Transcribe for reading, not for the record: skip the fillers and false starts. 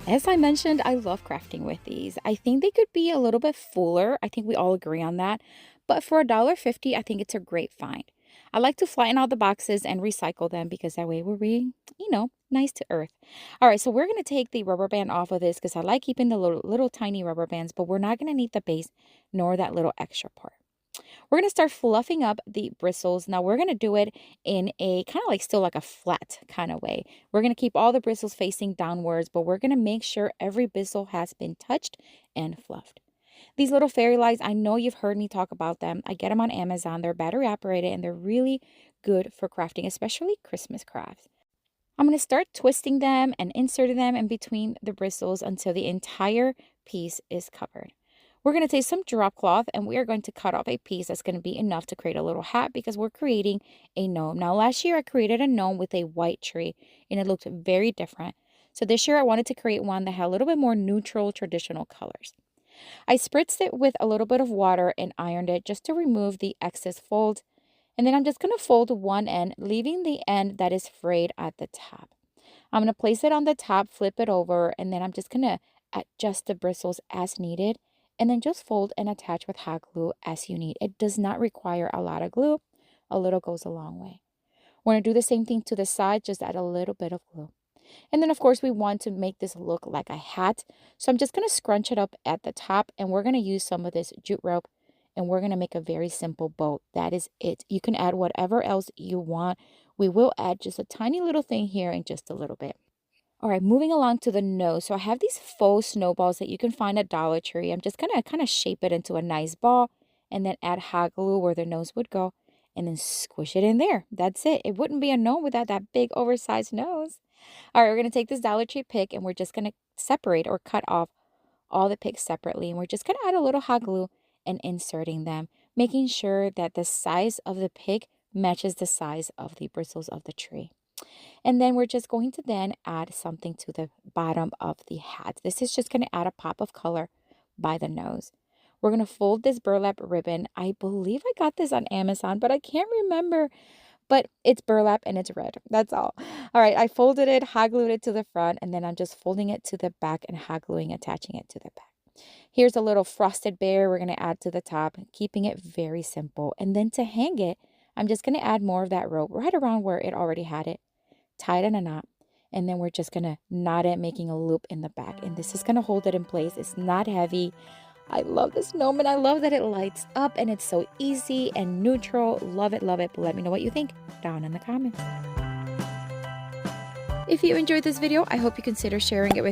As I mentioned, I love crafting with these. I think they could be a little bit fuller. I think we all agree on that. But for $1.50, I think it's a great find. I like to flatten out the boxes and recycle them because that way we're being, nice to earth. All right, so we're going to take the rubber band off of this because I like keeping the little tiny rubber bands, but we're not going to need the base nor that little extra part. We're going to start fluffing up the bristles. Now we're going to do it in a kind of like still like a flat kind of way. We're going to keep all the bristles facing downwards, but we're going to make sure every bristle has been touched and fluffed. These little fairy lights, I know you've heard me talk about them. I get them on Amazon. They're battery operated and they're really good for crafting, especially Christmas crafts. I'm going to start twisting them and inserting them in between the bristles until the entire piece is covered. We're going to take some drop cloth and we are going to cut off a piece that's going to be enough to create a little hat because we're creating a gnome. Now, last year I created a gnome with a white tree and it looked very different. So this year I wanted to create one that had a little bit more neutral traditional colors. I spritzed it with a little bit of water and ironed it just to remove the excess fold. And then I'm just going to fold one end, leaving the end that is frayed at the top. I'm going to place it on the top, flip it over, and then I'm just going to adjust the bristles as needed. And then just fold and attach with hot glue as you need. It does not require a lot of glue. A little goes a long way. We're going to do the same thing to the side, just add a little bit of glue. And then, of course, we want to make this look like a hat. So I'm just going to scrunch it up at the top, and we're going to use some of this jute rope, and we're going to make a very simple bow. That is it. You can add whatever else you want. We will add just a tiny little thing here in just a little bit. All right, moving along to the nose. So I have these faux snowballs that you can find at Dollar Tree. I'm just going to kind of shape it into a nice ball and then add hot glue where the nose would go and then squish it in there. That's it. It wouldn't be a gnome without that big oversized nose. All right, we're going to take this Dollar Tree pick and we're just going to separate or cut off all the picks separately. And we're just going to add a little hot glue and inserting them, making sure that the size of the pick matches the size of the bristles of the tree. And then we're just going to then add something to the bottom of the hat. This is just going to add a pop of color by the nose. We're going to fold this burlap ribbon. I believe I got this on Amazon, but I can't remember. But it's burlap and it's red. That's all. All right, I folded it, hot glued it to the front, and then I'm just folding it to the back and hot gluing, attaching it to the back. Here's a little frosted bear we're going to add to the top, keeping it very simple. And then to hang it, I'm just going to add more of that rope right around where it already had it. Tie it in a knot, and then we're just gonna knot it, making a loop in the back, and this is gonna hold it in place. It's not heavy. I love this gnome, and I love that it lights up and it's so easy and neutral. Love it, but let me know what you think down in the comments. If you enjoyed this video, I hope you consider sharing it with